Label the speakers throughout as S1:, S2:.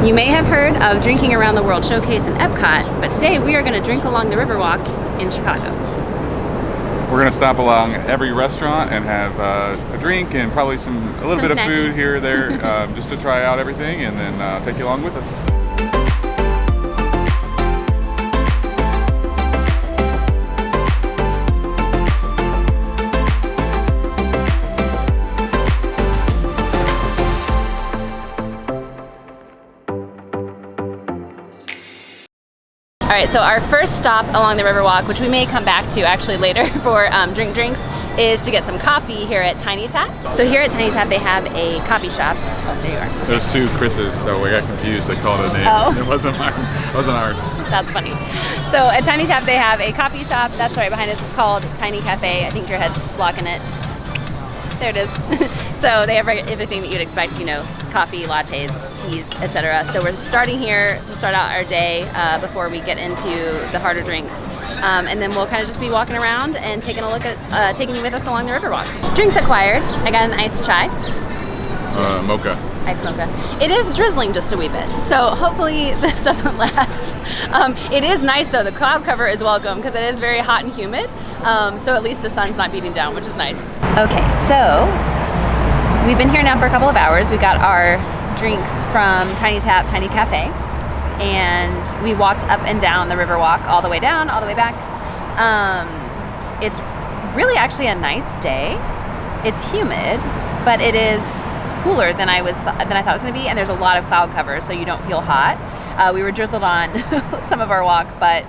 S1: You may have heard of Drinking Around the World Showcase in EPCOT, but today we are going to drink along the Riverwalk in Chicago.
S2: We're going to stop along every restaurant and have a drink and probably a little bit of food here or there just to try out everything, and then take you along with us.
S1: All right, so our first stop along the Riverwalk, which we may come back to actually later for drinks, is to get some coffee here at Tiny Tap. So here at Tiny Tap, they have a coffee shop. Oh, there you are.
S2: There's two Chris's, so we got confused. They called it a name.
S1: Oh.
S2: It wasn't ours.
S1: That's funny. So at Tiny Tap, they have a coffee shop. That's right behind us. It's called Tiny Cafe. I think your head's blocking it. There it is. So they have everything that you'd expect, you know, coffee, lattes, teas, etc. So we're starting here to start out our day before we get into the harder drinks. And then we'll kind of just be walking around and taking a look at, taking you with us along the Riverwalk. Drinks acquired. I got an iced chai.
S2: Mocha.
S1: Iced mocha. It is drizzling just a wee bit, so hopefully this doesn't last. It is nice though, the cloud cover is welcome because it is very hot and humid, so at least the sun's not beating down, which is nice. Okay, so we've been here now for a couple of hours. We got our drinks from Tiny Tap, Tiny Cafe, and we walked up and down the Riverwalk, all the way down, all the way back. It's really actually a nice day. It's humid, but it is cooler than I thought it was going to be, and there's a lot of cloud cover, so you don't feel hot. We were drizzled on some of our walk, but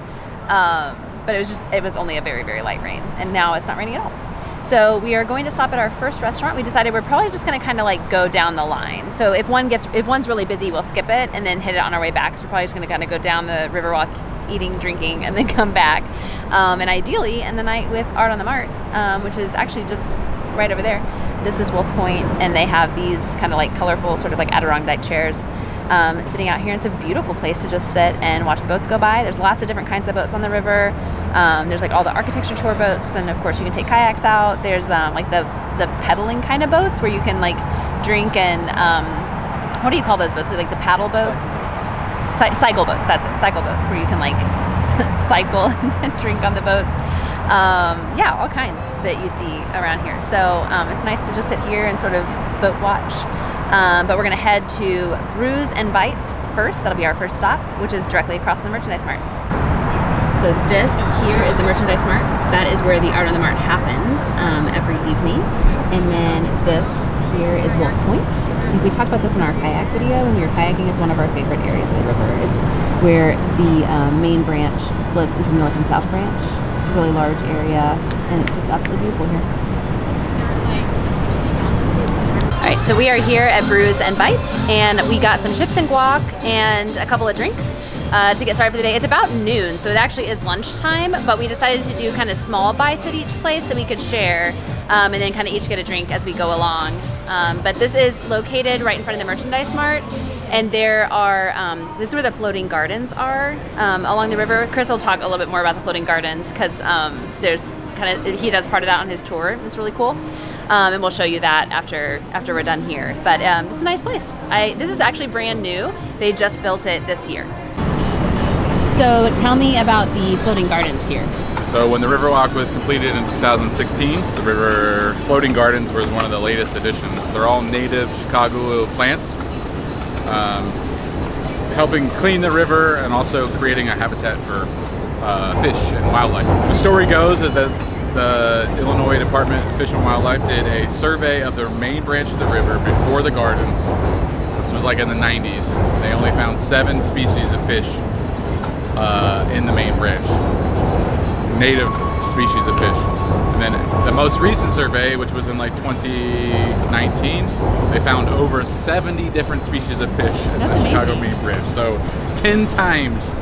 S1: it was only a very, very light rain, and now it's not raining at all. So we are going to stop at our first restaurant. We decided we're probably just going to kind of like go down the line. So if one's really busy, we'll skip it and then hit it on our way back. So we're probably just going to kind of go down the Riverwalk, eating, drinking, and then come back. And ideally end the night with Art on the Mart, which is actually just right over there. This is Wolf Point, and they have these kind of like colorful sort of like Adirondack chairs sitting out here. It's a beautiful place to just sit and watch the boats go by. There's lots of different kinds of boats on the river. There's like all the architecture tour boats, and of course you can take kayaks out. There's like the pedaling kind of boats where you can like drink and what do you call those boats? Like the paddle boats? Cycle boats, that's it. Cycle boats where you can like cycle and drink on the boats. Yeah, all kinds that you see around here. So it's nice to just sit here and sort of boat watch. But we're going to head to Brews and Bites first. That'll be our first stop, which is directly across from the Merchandise Mart. So this here is the Merchandise Mart. That is where the Art on the Mart happens every evening. And then this here is Wolf Point. I think we talked about this in our kayak video. When you're kayaking, it's one of our favorite areas of the river. It's where the main branch splits into North and South Branch. It's a really large area, and it's just absolutely beautiful here. All right, so we are here at Brews and Bites, and we got some chips and guac and a couple of drinks to get started for the day. It's about noon, so it actually is lunchtime, but we decided to do kind of small bites at each place that we could share, and then kind of each get a drink as we go along. But this is located right in front of the Merchandise Mart, and there are, this is where the floating gardens are along the river. Chris will talk a little bit more about the floating gardens because he does part of that on his tour. It's really cool. And we'll show you that after we're done here. But this is a nice place. This is actually brand new. They just built it this year. So tell me about the floating gardens here.
S2: So when the Riverwalk was completed in 2016, the river floating gardens was one of the latest additions. They're all native Chicago plants, helping clean the river and also creating a habitat for fish and wildlife. The story goes that the Illinois Department of Fish and Wildlife did a survey of the main branch of the river before the gardens. This was like in the 90s. They only found 7 species of fish in the main branch, native species of fish. And then the most recent survey, which was in like 2019, they found over 70 different species of fish in the Chicago main branch. So 10 times.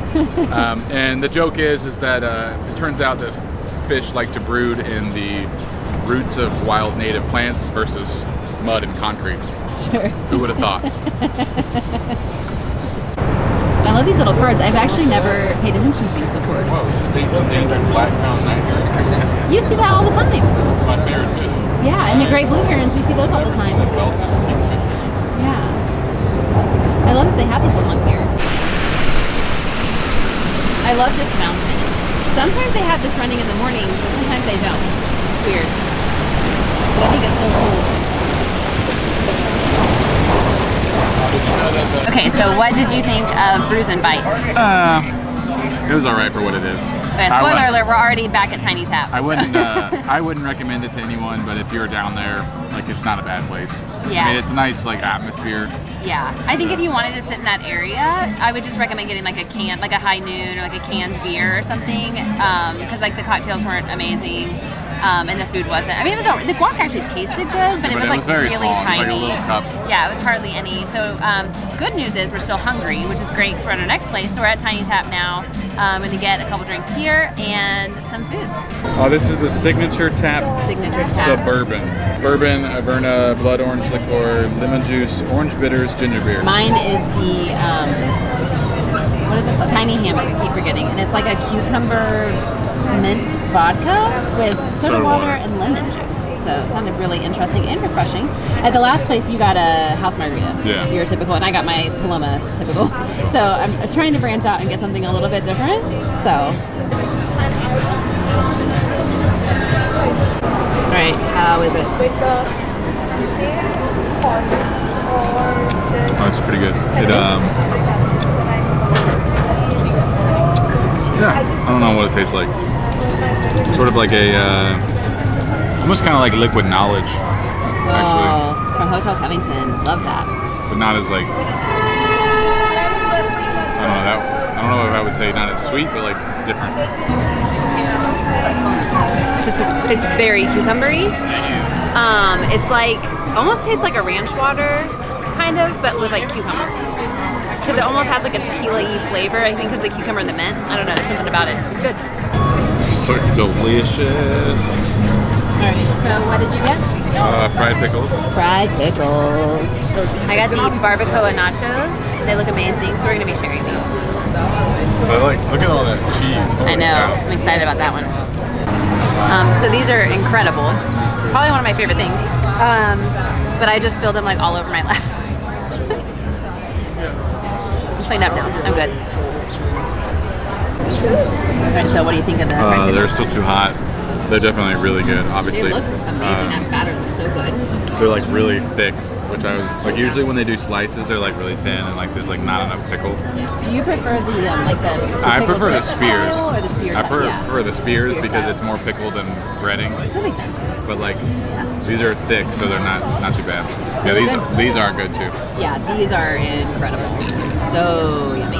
S2: And the joke is that it turns out that fish like to brood in the roots of wild native plants versus mud and concrete.
S1: Sure.
S2: Who would have thought?
S1: I love these little cards. I've actually never paid attention to these before.
S2: Whoa, state endangered black crowned nighthare.
S1: You see that all the time.
S2: It's my favorite fish.
S1: Yeah, and the great blue herons, we see those all the time.
S2: Like belted kingfisher.
S1: Yeah. I love that they have these along here. Sometimes they have this running in the mornings, but sometimes they don't. It's weird. But I think it's so cool. Okay, so what did you think of Brews and Bites?
S2: It was alright for what it is.
S1: Okay, spoiler alert, we're already back at Tiny Tap.
S2: I wouldn't recommend it to anyone, but if you're down there, like, it's not a bad place.
S1: Yeah.
S2: I mean, it's a nice, like, atmosphere.
S1: Yeah, I think if you wanted to sit in that area, I would just recommend getting like a High Noon or like a canned beer or something, because like the cocktails weren't amazing, and the food wasn't. I mean, the guac actually tasted good, but it was like
S2: very
S1: really
S2: small.
S1: tiny.
S2: It was like a little cup.
S1: Yeah, it was hardly any. So good news is we're still hungry, which is great because we're at our next place. So we're at Tiny Tap now. I'm gonna get a couple drinks here and some food.
S2: Oh, this is the Signature Tap.
S1: Signature Tap.
S2: Suburban. Bourbon, Averna, blood orange liqueur, lemon juice, orange bitters, ginger beer.
S1: Mine is the, what is this called? Tiny Hammock, I keep forgetting. And it's like a cucumber mint vodka with soda water and lemon juice. So it sounded really interesting and refreshing. At the last place, you got a house margarita.
S2: Yeah.
S1: Your typical, and I got my Paloma typical. So I'm trying to branch out and get something a little bit different. So. All right, how is it?
S2: Oh, it's pretty good. Yeah, I don't know what it tastes like. Sort of like a, almost kind of like liquid knowledge, actually.
S1: Oh, from Hotel Covington, love that.
S2: But not as like, I don't know if I would say not as sweet, but like different.
S1: It's very cucumbery. It's like, almost tastes like a ranch water, kind of, but with like cucumber. Because it almost has like a tequila-y flavor, I think, because the cucumber and the mint. I don't know, there's something about it. It's good.
S2: So delicious.
S1: All right, so what did you get?
S2: Fried pickles.
S1: Fried pickles. I got the barbacoa nachos. They look amazing, so we're going to be sharing these.
S2: Look at all that cheese.
S1: I know, I'm excited about that one. So these are incredible. Probably one of my favorite things. But I just spilled them like all over my lap. I'm cleaned up now. I'm good. Alright, so what do you think of the fried pickles?
S2: They're still too hot. They're definitely really good, obviously.
S1: They look amazing. That batter looks so good.
S2: They're like really thick, which I was like, usually when they do slices, they're like really thin and like there's like not enough pickle.
S1: Do you prefer the
S2: I prefer the spears.
S1: Or the spear
S2: I prefer
S1: yeah.
S2: the spears
S1: Spear
S2: because
S1: style.
S2: it's more pickle than breading.
S1: That makes sense.
S2: But like these are thick, so they're not too bad. Yeah, these are good too.
S1: Yeah, these are incredible. So yummy.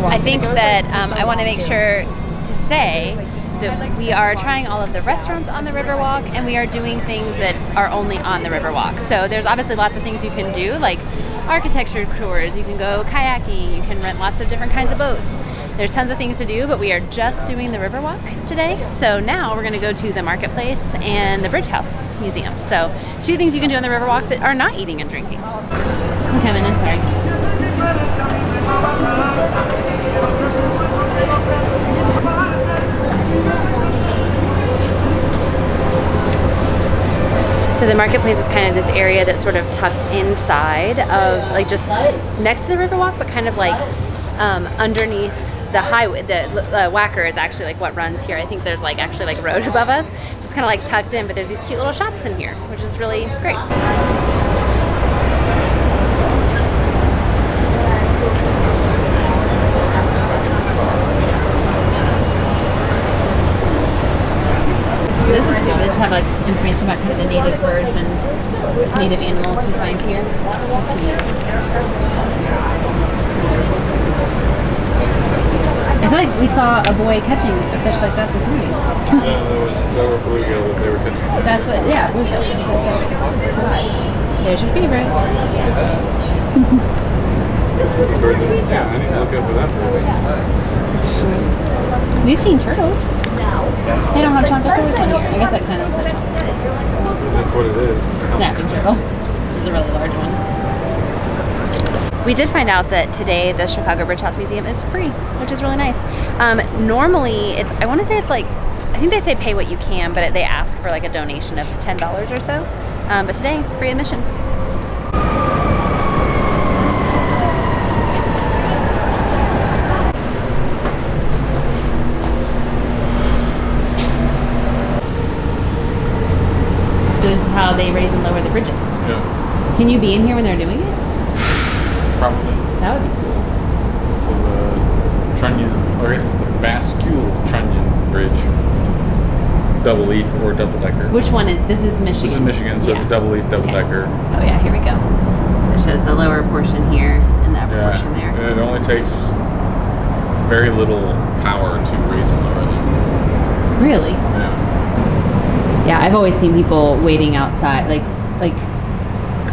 S1: I think that I want to make sure to say that we are trying all of the restaurants on the Riverwalk, and we are doing things that are only on the Riverwalk. So there's obviously lots of things you can do, like architecture tours, you can go kayaking, you can rent lots of different kinds of boats. There's tons of things to do, but we are just doing the Riverwalk today. So now we're going to go to the marketplace and the Bridge House Museum. So 2 things you can do on the Riverwalk that are not eating and drinking. Kevin, I'm sorry. So the marketplace is kind of this area that's sort of tucked inside of, like, just next to the Riverwalk, but kind of like underneath the highway. The Whacker is actually like what runs here. I think there's like actually like a road above us, so it's kind of like tucked in. But there's these cute little shops in here, which is really great. This is cool. They just have like information about kind of the native birds and native animals you find here. Let's see. I feel like we saw a boy catching a fish like that this morning.
S2: Yeah, there were bluegill that they were catching.
S1: That's what, yeah, bluegill. That's what it says. It's their size. There's your favorite.
S2: Yeah, I need to look out for that.
S1: We've seen turtles. They don't have chonkosaurus on here. I guess that kind of looks like chonkosaurus.
S2: That's what it is.
S1: Snapping turtle, which is a really large one. We did find out that today the Chicago Bridge House Museum is free, which is really nice. Normally, I want to say it's like, I think they say pay what you can, but they ask for like a donation of $10 or so. But today, free admission. Can you be in here when they're doing it?
S2: Probably.
S1: That would be cool.
S2: So the trunnion, or I guess it's the bascule trunnion bridge. Double leaf or double decker.
S1: Which one is, this is Michigan?
S2: This is Michigan, so it's a double leaf, double decker.
S1: Oh yeah, here we go. So it shows the lower portion here and the upper portion there.
S2: It only takes very little power to raise and lower them.
S1: Really?
S2: Yeah.
S1: Yeah, I've always seen people waiting outside, like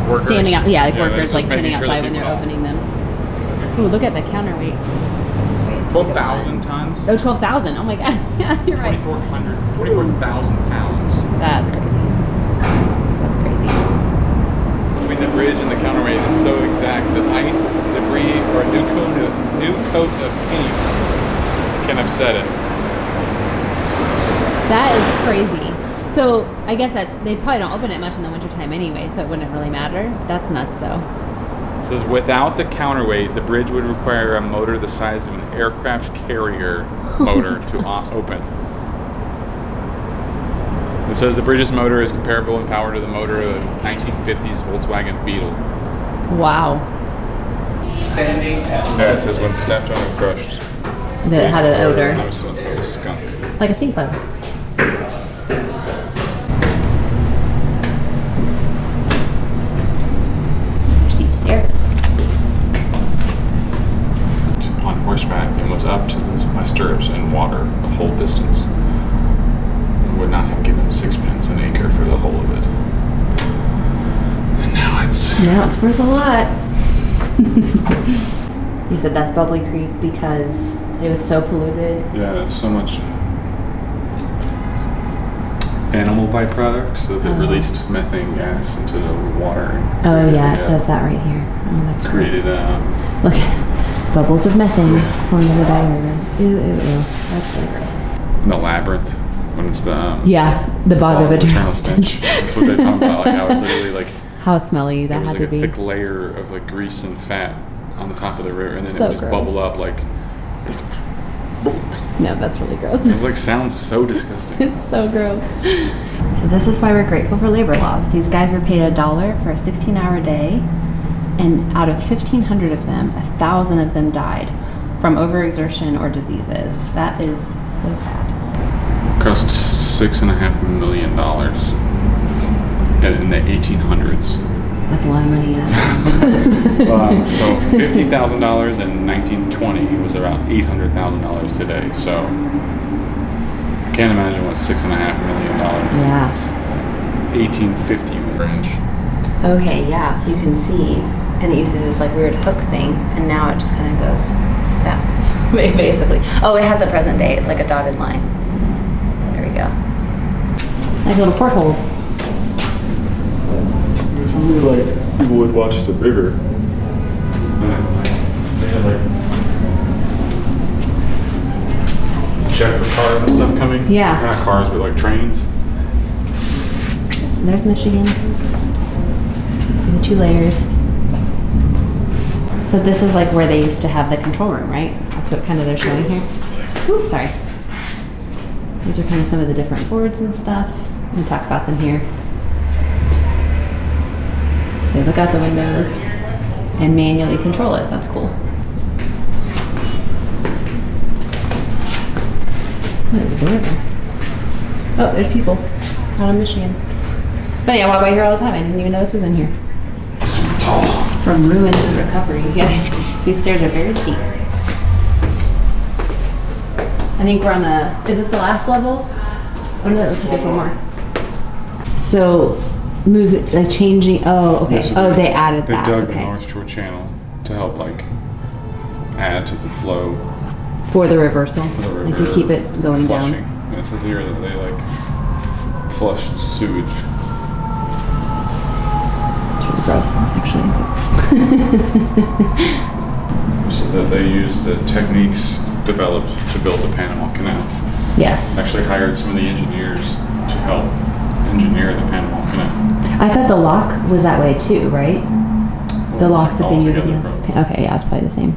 S2: Workers.
S1: standing out. Yeah, like workers,
S2: just
S1: like standing
S2: making sure
S1: outside
S2: that
S1: when they're
S2: people
S1: opening them. Ooh, look at the counterweight.
S2: 12,000 tons.
S1: Oh, 12,000. Oh my God. Yeah, you're right.
S2: 24,000 pounds.
S1: That's crazy. That's crazy.
S2: Between the bridge and the counterweight is so exact that ice, debris, or a new coat of paint can upset it.
S1: That is crazy. So I guess they probably don't open it much in the wintertime anyway, so it wouldn't really matter. That's nuts though.
S2: It says without the counterweight, the bridge would require a motor the size of an aircraft carrier motor to open. It says the bridge's motor is comparable in power to the motor of the 1950s Volkswagen Beetle.
S1: Wow.
S2: Standing at it says when stepped on and crushed.
S1: That it had an odor.
S2: It was a skunk.
S1: Like a stink bug. These are steep stairs.
S2: On horseback and was up to my stirrups in water the whole distance. And would not have given sixpence an acre for the whole of it. And now it's
S1: worth a lot. You said that's Bubbly Creek because it was so polluted.
S2: Yeah, so much animal byproducts that it released methane gas into the water.
S1: Oh yeah, it says that right here. Oh, that's
S2: created
S1: gross. Look, bubbles of methane forming in the diagram. Ew, ew, ew. That's really gross.
S2: In the labyrinth, when it's the
S1: the bog of eternal stench.
S2: That's what they talk about, like how it literally like
S1: how smelly that
S2: was
S1: had
S2: like
S1: to be.
S2: a thick layer of like grease and fat on the top of the river, and then
S1: So
S2: it would just bubble up like.
S1: No, that's really gross.
S2: It like sounds so disgusting.
S1: It's so gross. So this is why we're grateful for labor laws. These guys were paid $1 for a 16-hour day, and out of 1,500 of them, 1,000 of them died from overexertion or diseases. That is so sad.
S2: Cost $6.5 million in the 1800s.
S1: That's a lot of money. Yeah.
S2: So $50,000 in 1920 was about $800,000 today. So I can't imagine what $6.5 million.
S1: Yeah.
S2: 1850 range.
S1: Okay, yeah. So you can see, and it used to do this like weird hook thing, and now it just kind of goes that way, basically. Oh, it has the present day. It's like a dotted line. There we go. Like little portholes.
S2: Something like people would watch the river. And they had like check for cars and stuff coming.
S1: Yeah.
S2: Not cars, but like trains.
S1: So there's Michigan. See the 2 layers. So this is like where they used to have the control room, right? That's what kind of they're showing here. Ooh, sorry. These are kind of some of the different boards and stuff. We talk about them here. So look out the windows and manually control it. That's cool. There's the river. Oh, there's people out of Michigan. It's funny, I walk by here all the time. I didn't even know this was in here.
S2: Tall.
S1: From ruin to recovery. Yeah, these stairs are very steep. I think we're on the, is this the last level? Oh no, it looks like there's one more. So, move it, like changing, oh, okay.
S2: Yeah,
S1: They added
S2: they
S1: that,
S2: dug the
S1: okay.
S2: North Shore Channel to help like add to the flow
S1: For the reversal,
S2: for the river.
S1: like to keep it going
S2: flushing.
S1: down.
S2: And it says here that they like flushed sewage.
S1: It's really gross, actually.
S2: So that they used the techniques developed to build the Panama Canal.
S1: Yes.
S2: Actually hired some of the engineers to help engineer the Panama Canal.
S1: I thought the lock was that way too, right? The locks that they use in the... Okay, yeah, it's probably the same.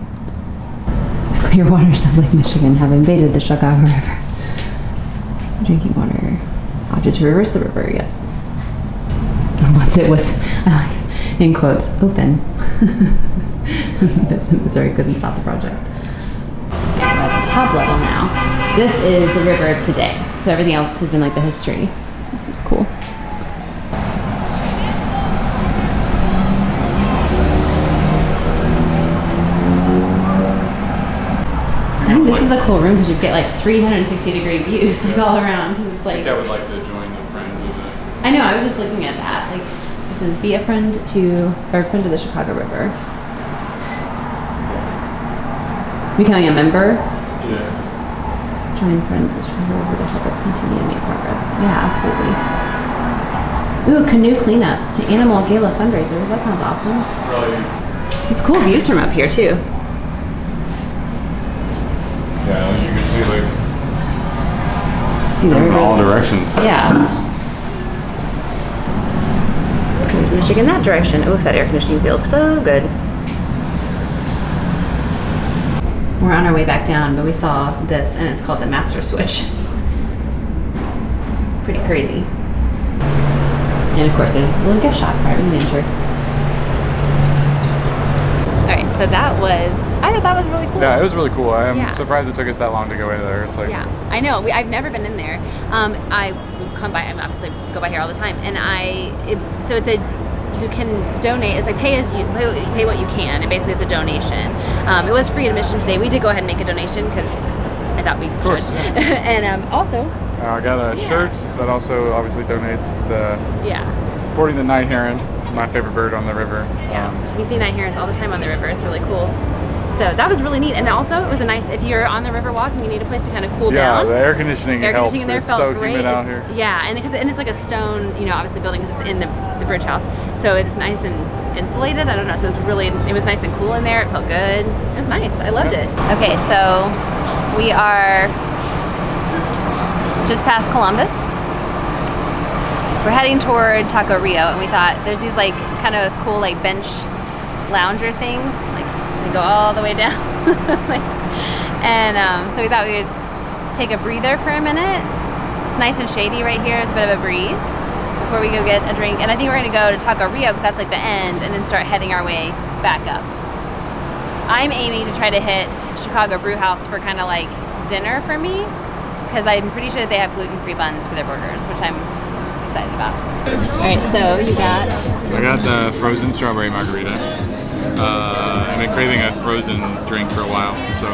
S1: The clear waters of Lake Michigan have invaded the Chicago River. Drinking water opted to reverse the river, yeah. Once it was... in quotes, open. Missouri couldn't stop the project. We're at the top level now. This is the river today. So everything else has been like the history. This is cool. I think this is a cool room because you get like 360-degree views like all around. Because it's like.
S2: I would like to join the Friends of it.
S1: I know. I was just looking at that. Like, this is be a friend to the Chicago River. Becoming a member.
S2: Yeah.
S1: Join Friends of the Chicago River to help us continue to make progress. Yeah, absolutely. Ooh, canoe cleanups to animal gala fundraisers. That sounds awesome.
S2: Really.
S1: It's cool views from up here too.
S2: Yeah, you can see like
S1: the river
S2: in all directions.
S1: Yeah. There's some chicken in that direction. Oh, that air conditioning feels so good. We're on our way back down, but we saw this, and it's called the Master Switch. Pretty crazy. And of course, there's a little gift shop right in the enter. All right, so I thought that was really cool.
S2: Yeah, it was really cool. I'm surprised it took us that long to go in there. It's like
S1: I know. I've never been in there. I come by. I obviously go by here all the time, and so it's you can donate. It's like pay what you can, and basically it's a donation. It was free admission today. We did go ahead and make a donation because I thought we should. And also,
S2: I got a shirt that also obviously donates. It's the supporting the night heron, my favorite bird on the river.
S1: We see night herons all the time on the river. It's really cool. So that was really neat, and also it was a nice. If you're on the Riverwalk and you need a place to kind of cool down,
S2: the air conditioning helps.
S1: In there
S2: it's
S1: felt
S2: so
S1: great.
S2: humid out here.
S1: Yeah, and it's like a stone, obviously building because it's in the bridge house, so it's nice and insulated. I don't know, so it was nice and cool in there. It felt good. It was nice. I loved it. Okay, so we are just past Columbus. We're heading toward Taco Rio, and we thought there's these like kind of cool like bench lounger things, like they go all the way down. So we thought we would take a breather for a minute. It's nice and shady right here. It's a bit of a breeze before we go get a drink. And I think we're gonna go to Taco Rio because that's like the end, and then start heading our way back up. I'm aiming to try to hit Chicago Brew House for kind of like dinner for me, because I'm pretty sure that they have gluten-free buns for their burgers, which I'm excited about. All right, so
S2: I got the frozen strawberry margarita. I've been craving a frozen drink for a while, so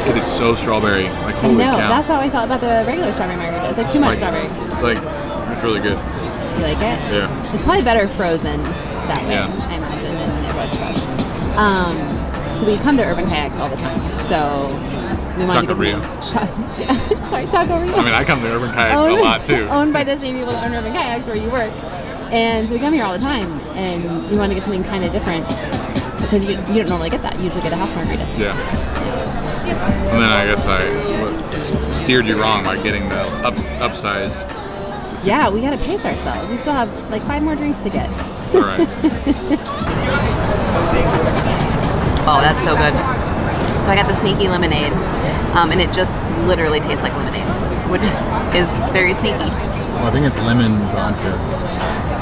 S2: it is so strawberry. Like holy cow.
S1: That's how I felt about the regular strawberry margarita. It's like too much strawberry.
S2: It's really good.
S1: You like it?
S2: Yeah.
S1: It's probably better frozen that way,
S2: I
S1: imagine, than it was fresh. So we come to Urban Kayaks all the time, so we wanted
S2: Taco
S1: to
S2: Rio.
S1: Taco Rio.
S2: I mean, I come to Urban Kayaks a lot too.
S1: Owned by the same people that own Urban Kayaks where you work. And so we come here all the time, and we want to get something kind of different because you don't normally get that. You usually get a house margarita.
S2: Yeah. And then I guess I steered you wrong by getting the upsize.
S1: Yeah, we gotta pace ourselves. We still have like 5 more drinks to get.
S2: It's all right.
S1: Oh, that's so good. So I got the sneaky lemonade, and it just literally tastes like lemonade, which is very sneaky.
S2: Well, I think it's lemon vodka.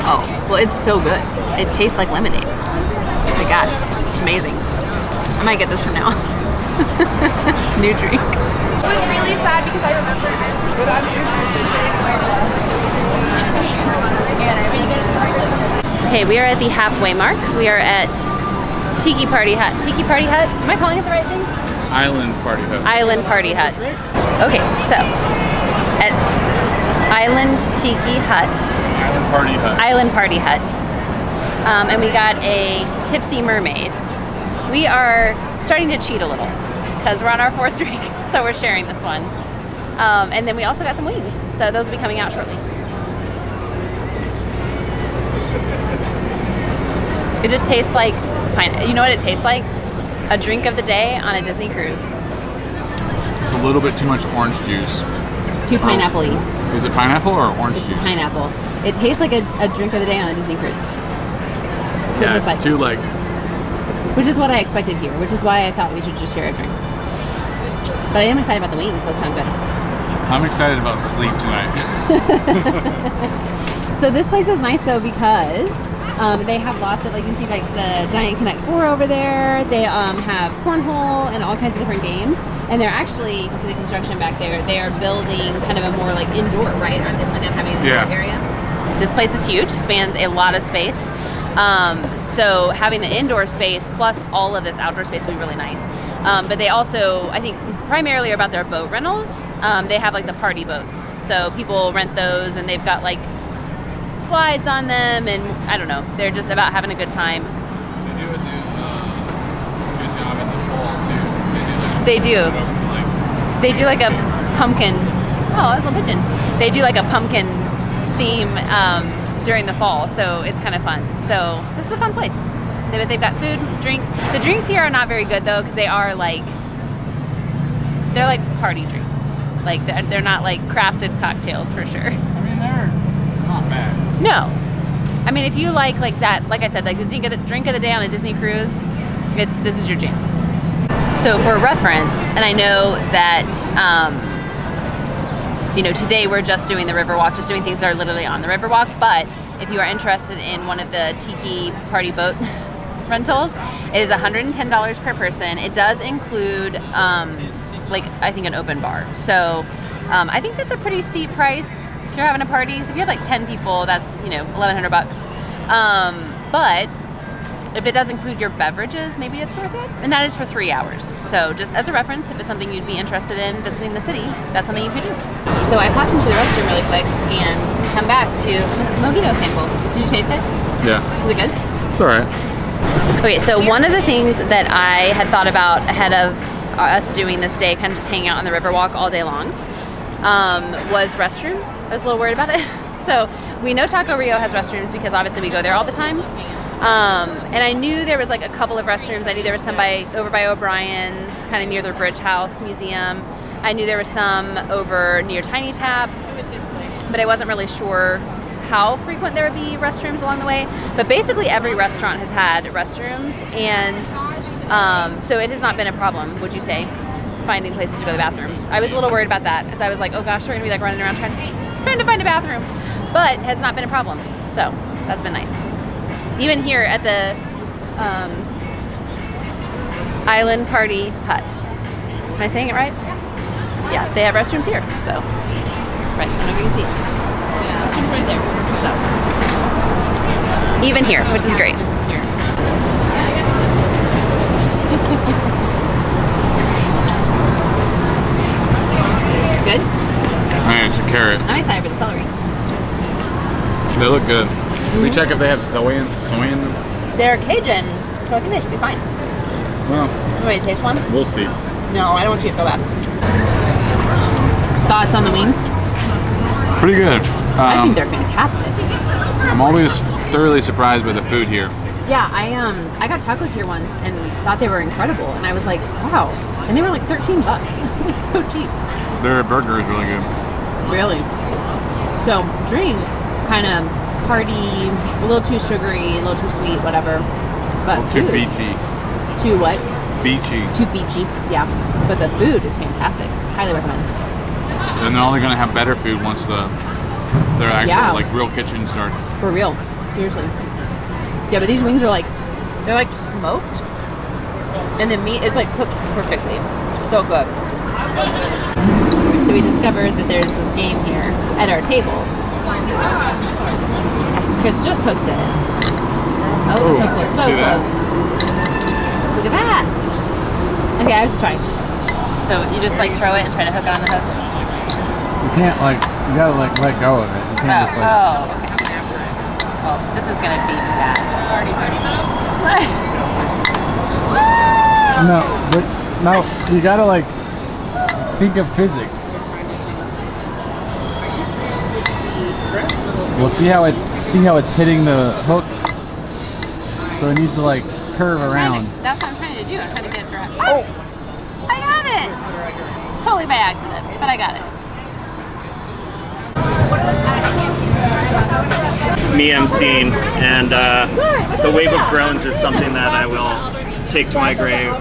S1: Oh, well, it's so good. It tastes like lemonade. Oh my God, it's amazing. I might get this from now on. New drink.
S3: It was really sad because I remember
S1: Okay, we are at the halfway mark. We are at Tiki Party Hut. Tiki Party Hut? Am I calling it the right thing?
S2: Island Party Hut.
S1: Island Party Hut. Okay, so at Island Tiki Hut.
S2: Island Party Hut.
S1: Island Party Hut. And we got a Tipsy Mermaid. We are starting to cheat a little because we're on our 4th drink, so we're sharing this one. And then we also got some wings, so those will be coming out shortly. It just tastes like you know what it tastes like? A drink of the day on a Disney cruise.
S2: It's a little bit too much orange juice.
S1: Too pineapple-y.
S2: Is it pineapple or orange juice?
S1: Pineapple. It tastes like a drink of the day on a Disney cruise.
S2: Yeah, it's too like...
S1: Which is what I expected here, which is why I thought we should just share a drink. But I am excited about the wings. Those sound good.
S2: I'm excited about sleep tonight.
S1: So this place is nice though because They have lots of, like, you can see like the giant Connect 4 over there. They have cornhole and all kinds of different games. And they're actually, you can see the construction back there, they are building kind of a more like indoor, right? Aren't they planning on having an indoor area? This place is huge. It spans a lot of space. So having the indoor space plus all of this outdoor space would be really nice. But they also, I think, primarily are about their boat rentals. They have like the party boats. So people rent those and they've got like slides on them, and I don't know, they're just about having a good time.
S2: They do a good job in the fall too.
S1: They do. They do like a pumpkin. Oh, that's a little pigeon. They do like a pumpkin theme during the fall, so it's kind of fun. So this is a fun place. They've got food, drinks. The drinks here are not very good though, because they're like party drinks. Like they're not like crafted cocktails for sure.
S2: I mean, they're not bad.
S1: No, I mean if you like that, like I said, like the drink of the day on a Disney cruise, this is your jam. So for reference, and I know that today we're just doing the Riverwalk, just doing things that are literally on the Riverwalk. But if you are interested in one of the tiki party boat rentals, it is $110 per person. It does include I think an open bar. So I think that's a pretty steep price if you're having a party. So if you have like 10 people, that's $1,100 bucks. But if it does include your beverages, maybe it's worth it. And that is for 3 hours. So just as a reference, if it's something you'd be interested in visiting the city, that's something you could do. So I popped into the restroom really quick and come back to mojito sample. Did you taste it?
S2: Yeah.
S1: Was it good?
S2: It's all right.
S1: Okay, so one of the things that I had thought about ahead of us doing this day, kind of just hanging out on the Riverwalk all day long, was restrooms. I was a little worried about it. So we know Taco Rio has restrooms because obviously we go there all the time. And I knew there was like a couple of restrooms. I knew there was some over by O'Brien's, kind of near the Bridge House Museum. I knew there was some over near Tiny Tap, but I wasn't really sure how frequent there would be restrooms along the way. But basically every restaurant has had restrooms, and so it has not been a problem, would you say, finding places to go to the bathroom. I was a little worried about that, as I was like, oh gosh, we're gonna be like running around trying to find a bathroom, but has not been a problem. So that's been nice. Even here at the Island Party Hut. Am I saying it right? Yeah, they have restrooms here. So, right, I don't know if you can see it. Yeah, restrooms right there. So, even here, which is great. Good?
S2: Nice, a carrot.
S1: I'm excited for the celery.
S2: They look good. Can we check if they have soy in them?
S1: They're Cajun, so I think they should be fine.
S2: Well,
S1: You want to taste one?
S2: we'll see.
S1: No, I don't want you to feel bad. Thoughts on the wings?
S2: Pretty good.
S1: I think they're fantastic.
S2: I'm always thoroughly surprised by the food here.
S1: Yeah, I got tacos here once and thought they were incredible, and I was like, wow. And they were like $13. It was like so cheap.
S2: Their burger is really good.
S1: Really? So drinks, kind of party, a little too sugary, a little too sweet, whatever. But
S2: Too
S1: food,
S2: beachy.
S1: too what?
S2: Beachy.
S1: Too beachy. Yeah. But the food is fantastic. Highly recommend.
S2: And they're only going to have better food once their actual real kitchen starts.
S1: For real. Seriously. Yeah, but these wings are they're like smoked, and the meat is like cooked perfectly. So good. So we discovered that there's this game here at our table. Chris just hooked it. Oh, so close, so close. Look at that. Okay, I was just trying. So you just throw it and try to hook it on the hook?
S4: You can't you gotta let go of it. You can't just
S1: okay. Oh, this is gonna be bad.
S4: No, you gotta think of physics. We'll see how it's hitting the hook. So it needs to curve around.
S1: That's what I'm trying to do. I'm trying to get it direct. Oh! I got it! Totally by accident, but I got it.
S5: Me emceeing, and the wave of groans is something that I will take to my grave.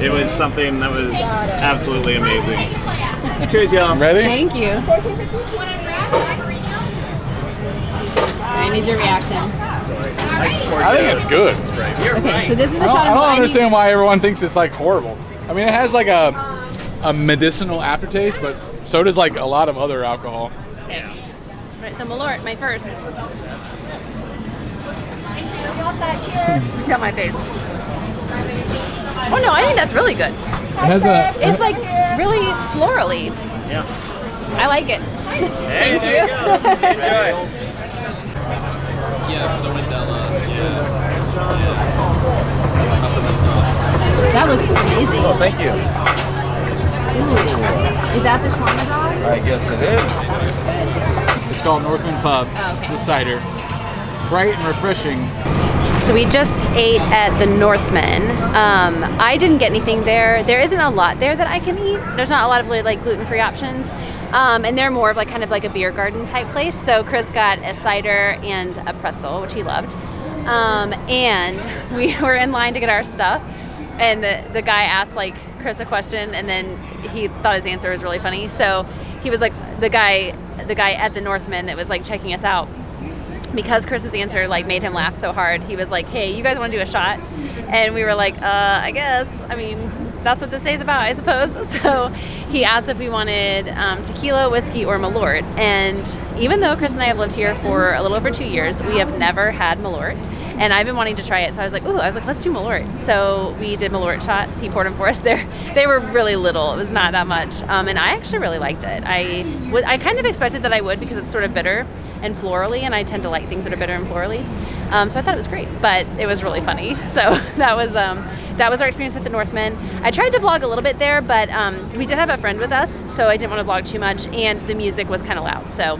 S5: It was something that was absolutely amazing. Cheers, y'all.
S2: Ready?
S1: Thank you. I need your reaction.
S2: I think it's good.
S1: Okay, so this is the
S2: I
S1: shot.
S2: don't understand why everyone thinks it's like horrible. I mean, it has like a medicinal aftertaste, but so does like a lot of other alcohol.
S1: Okay. All right, so Malort, my first. Got my face. Oh no, I think that's really good.
S4: It has
S1: It's like really florally.
S5: Yeah.
S1: I like it.
S5: Hey, there you go. Enjoy.
S1: That looks amazing.
S6: Oh, thank you.
S1: Is that the shawarma dog?
S6: I guess it is.
S2: It's called Northman Pub.
S1: Oh, okay.
S2: It's a cider. Bright and refreshing.
S1: So we just ate at the Northman. I didn't get anything there. There isn't a lot there that I can eat. There's not a lot of really like gluten-free options. And they're more of like kind of like a beer garden type place. So Chris got a cider and a pretzel, which he loved. And we were in line to get our stuff. And the guy asked like Chris a question, and then he thought his answer was really funny. So he was like, the guy at the Northman that was like checking us out, because Chris's answer like made him laugh so hard, he was like, "Hey, you guys want to do a shot?" And we were like, I guess. I mean, that's what this day's about, I suppose. So he asked if we wanted tequila, whiskey, or Malort. And even though Chris and I have lived here for a little over 2 years, we have never had Malort. And I've been wanting to try it, so I was like, let's do Malort. So we did Malort shots. He poured them for us there. They were really little. It was not that much. And I actually really liked it. I kind of expected that I would, because it's sort of bitter and florally, and I tend to like things that are bitter and florally. So I thought it was great, but it was really funny. So that was our experience with the Northman. I tried to vlog a little bit there, but we did have a friend with us, so I didn't want to vlog too much, and the music was kind of loud, so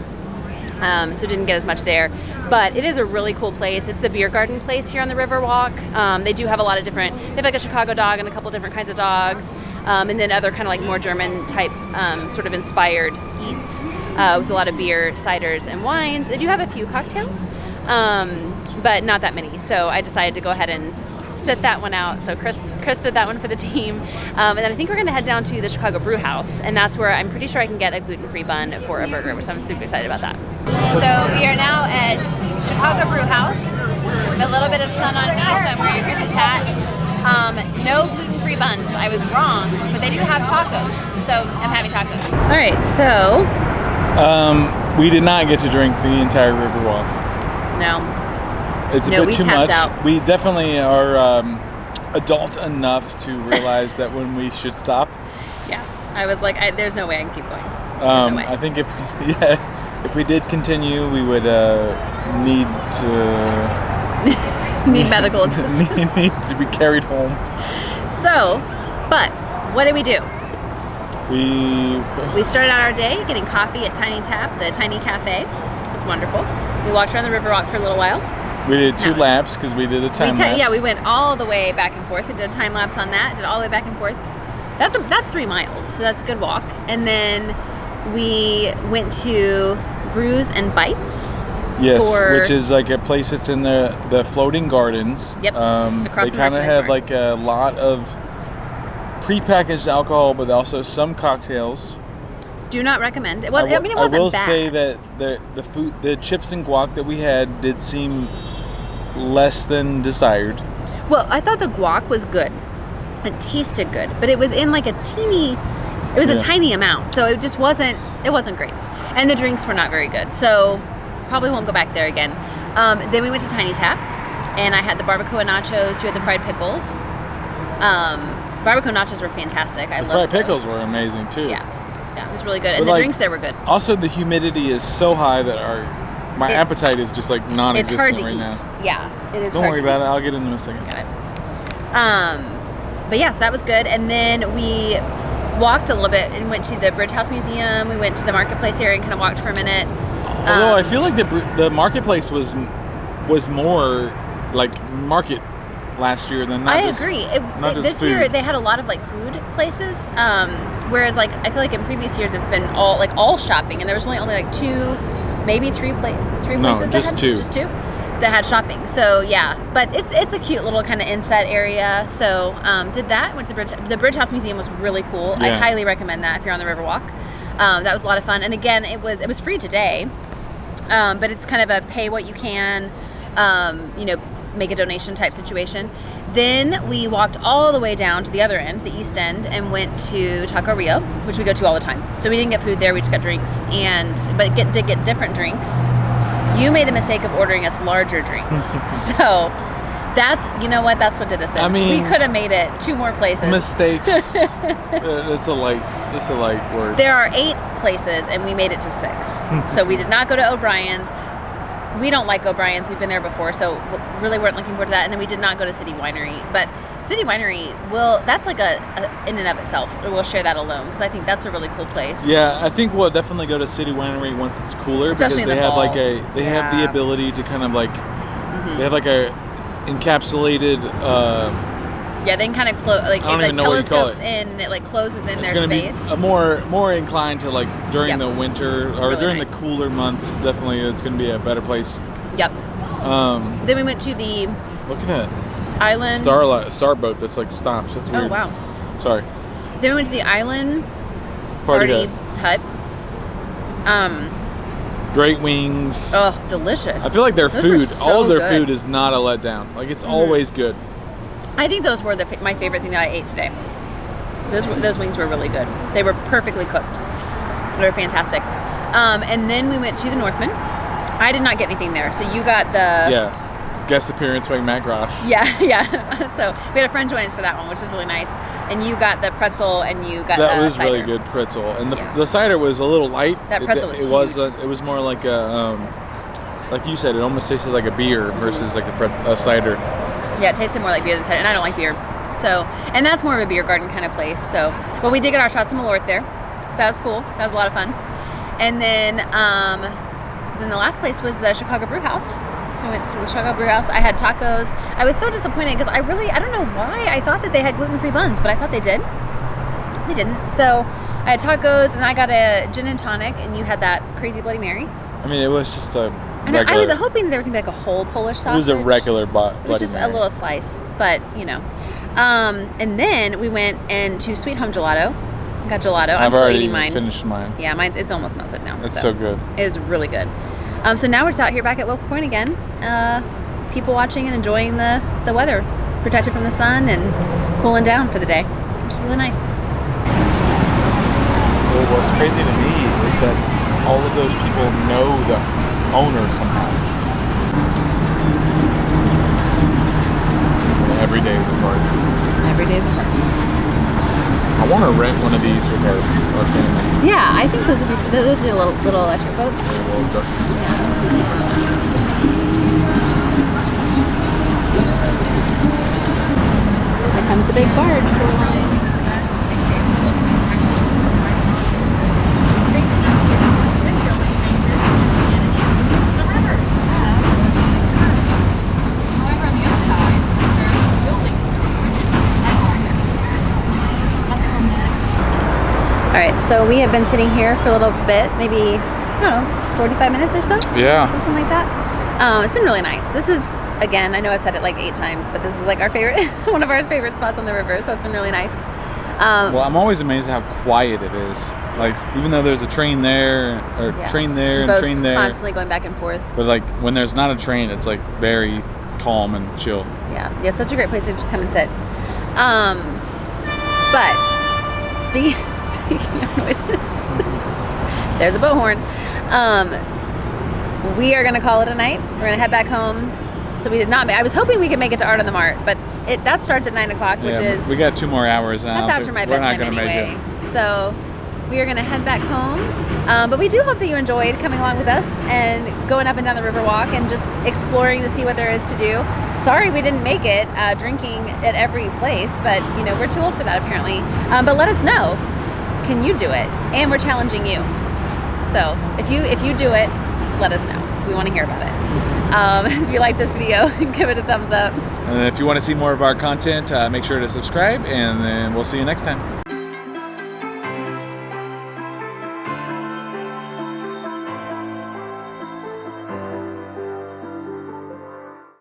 S1: didn't get as much there. But it is a really cool place. It's the beer garden place here on the Riverwalk. They do have a lot of different, they have like a Chicago dog and a couple different kinds of dogs, and then other kind of like more German type sort of inspired eats with a lot of beer, ciders, and wines. They do have a few cocktails, but not that many. So I decided to go ahead and sit that one out. So Chris did that one for the team. And then I think we're going to head down to the Chicago Brew House, and that's where I'm pretty sure I can get a gluten-free bun for a burger, which I'm super excited about that. So we are now at Chicago Brew House. A little bit of sun on me, so I'm wearing Chris's hat. No gluten-free buns. I was wrong, but they do have tacos, so I'm having tacos. All right, so
S2: We did not get to drink the entire Riverwalk.
S1: no.
S2: It's a
S1: No,
S2: bit
S1: we
S2: too
S1: tapped
S2: much.
S1: out.
S2: We definitely are adult enough to realize that when we should stop.
S1: Yeah, I was like, there's no way I can keep going. There's no way.
S2: I think if we did continue, we would need to
S1: Need medical assistance.
S2: need to be carried home.
S1: So, but what did we do?
S2: We
S1: We started out our day getting coffee at Tiny Tap, the tiny cafe. It was wonderful. We walked around the Riverwalk for a little while.
S2: We did two
S1: Nice.
S2: laps because we did a time lapse.
S1: Yeah, we went all the way back and forth. We did a time lapse on that. Did all the way back and forth. That's 3 miles, so that's a good walk. And then we went to Brews and Bites.
S2: Yes,
S1: for-
S2: which is like a place that's in the floating gardens.
S1: Yep, across
S2: They
S1: from
S2: kind of
S1: Merchandise
S2: have
S1: Mart.
S2: like a lot of prepackaged alcohol, but also some cocktails.
S1: Do not recommend. Well, I mean, it
S2: I
S1: wasn't
S2: will
S1: bad.
S2: say that the food, the chips and guac that we had, did seem less than desired.
S1: Well, I thought the guac was good. It tasted good, but it was in like a
S2: Yeah.
S1: tiny amount, so it just wasn't great. And the drinks were not very good, so probably won't go back there again. Then we went to Tiny Tap, and I had the barbacoa nachos. You had the fried pickles. Barbacoa nachos were fantastic. I
S2: The
S1: loved
S2: fried pickles
S1: those.
S2: were amazing too.
S1: Yeah, it was really good,
S2: But
S1: and the
S2: like-
S1: drinks there were good.
S2: Also, the humidity is so high that my appetite is just like
S1: It's
S2: non-existent
S1: hard to
S2: right
S1: eat.
S2: now.
S1: Yeah, it is.
S2: Don't
S1: hard
S2: worry
S1: to
S2: about
S1: eat.
S2: it. I'll get into it in a second.
S1: Got it. But yeah, so that was good. And then we walked a little bit and went to the Bridge House Museum. We went to the marketplace area and kind of walked for a minute.
S2: Although I feel like the marketplace was more like market last year than not
S1: I
S2: just,
S1: agree.
S2: not just
S1: This
S2: food.
S1: year they had a lot of like food places, whereas like I feel like in previous years it's been all shopping, and there was only like 2, maybe 3 places.
S2: No,
S1: that
S2: just
S1: had,
S2: 2.
S1: Just 2 that had shopping. So yeah, but it's a cute little kind of inset area. So did that. Went to the Bridge. The Bridge House Museum was really cool. I
S2: Yeah.
S1: highly recommend that if you're on the Riverwalk. That was a lot of fun. And again, it was free today, but it's kind of a pay what you can make a donation type situation. Then we walked all the way down to the other end, the east end, and went to Taco Rio, which we go to all the time. So we didn't get food there, we just got drinks, but did get different drinks. You made the mistake of ordering us larger drinks. So that's what did us in.
S6: I mean,
S1: we could have made it 2 more places.
S6: Mistakes. It's a light word.
S1: There are 8 places, and we made it to 6. So we did not go to O'Brien's. We don't like O'Brien's. We've been there before, so really weren't looking forward to that. And then we did not go to City Winery. But City Winery that's like a in and of itself. We'll share that alone because I think that's a really cool place.
S6: Yeah, I think we'll definitely go to City Winery once it's cooler,
S1: especially
S6: because
S1: in the fall.
S6: They have the ability to kind of like they have like a encapsulated.
S1: Yeah, they can kind of close, like
S6: I don't
S1: it
S6: even know what you call
S1: telescopes in, and it like closes in
S6: It's
S1: their
S6: gonna
S1: space.
S6: be more inclined to like during
S1: Yep.
S6: the winter or
S1: Really
S6: during
S1: nice.
S6: the cooler months. Definitely, it's going to be a better place.
S1: Yep. Then we went to the
S6: Look at that
S1: island.
S6: starboat that's like stops. That's weird.
S1: Oh wow.
S6: Sorry.
S1: Then we went to the island
S6: Party
S1: hut.
S6: Great wings.
S1: Oh, delicious.
S6: I feel like their
S1: Those were
S6: food,
S1: so
S6: all of their
S1: good.
S6: food is not a letdown. Like it's always good.
S1: I think those were my favorite thing that I ate today. Those wings were really good. They were perfectly cooked. They were fantastic. And then we went to the Northman. I did not get anything there, so you got the
S6: guest appearance by Matt Grosh.
S1: Yeah. So we had a friend join us for that one, which was really nice. And you got the pretzel, and you got
S6: That
S1: the
S6: was
S1: cider.
S6: really good pretzel, and the cider was a little light.
S1: That pretzel was
S6: it
S1: huge.
S6: It was more like a like you said, it almost tasted like a beer versus like a cider.
S1: Yeah, it tasted more like beer than cider, and I don't like beer. So, and that's more of a beer garden kind of place. So, but we did get our shots of Malort there, so that was cool. That was a lot of fun. And then the last place was the Chicago Brew House. So we went to the Chicago Brew House. I had tacos. I was so disappointed because I don't know why I thought that they had gluten-free buns, but I thought they did. They didn't. So I had tacos, and I got a gin and tonic, and you had that crazy Bloody Mary.
S6: I mean, it was just a.
S1: And I was hoping there was gonna be like a whole Polish sausage.
S6: It was a regular Bloody
S1: It was just
S6: Mary.
S1: a little slice, but and then we went into Sweet Home Gelato. Got gelato. I'm
S6: I've
S1: still
S6: already
S1: eating mine.
S6: finished mine.
S1: Yeah, it's almost melted now.
S6: It's so good.
S1: It is really good. So now we're just out here back at Wolf Point again. People watching and enjoying the weather, protected from the sun and cooling down for the day, which is really nice.
S6: Well, what's crazy to me is that all of those people know the owner somehow. Every day is a party.
S1: Every day is a party.
S6: I want to rent one of these with our family.
S1: Yeah, I think those are the little electric boats.
S6: Well, just-
S1: Yeah, those would be super fun. Here comes the big barge shoreline. All right, so we have been sitting here for a little bit, maybe, I don't know, 45 minutes or so?
S6: Yeah.
S1: Something like that. It's been really nice. This is, again, I know I've said it like 8 times, but this is like our favorite, one of our favorite spots on the river, so it's been really nice.
S6: Well, I'm always amazed at how quiet it is. Like, even though there's a train there, or train there and
S1: Boats
S6: train there.
S1: constantly going back and forth.
S6: But like, when there's not a train, it's like very calm and chill.
S1: Yeah, it's such a great place to just come and sit. But speaking of noises, there's a boat horn. We are gonna call it a night. We're gonna head back home. So we did not. I was hoping we could make it to Art on the Mart, but that starts at 9 o'clock, which is
S6: we got 2 more hours now.
S1: that's after my bedtime anyway. So we are gonna head back home. But we do hope that you enjoyed coming along with us and going up and down the Riverwalk and just exploring to see what there is to do. Sorry we didn't make it drinking at every place, but we're too old for that apparently. But let us know. Can you do it? And we're challenging you. So if you do it, let us know. We want to hear about it. If you like this video, give it a thumbs up.
S6: And if you want to see more of our content, make sure to subscribe, and then we'll see you next time.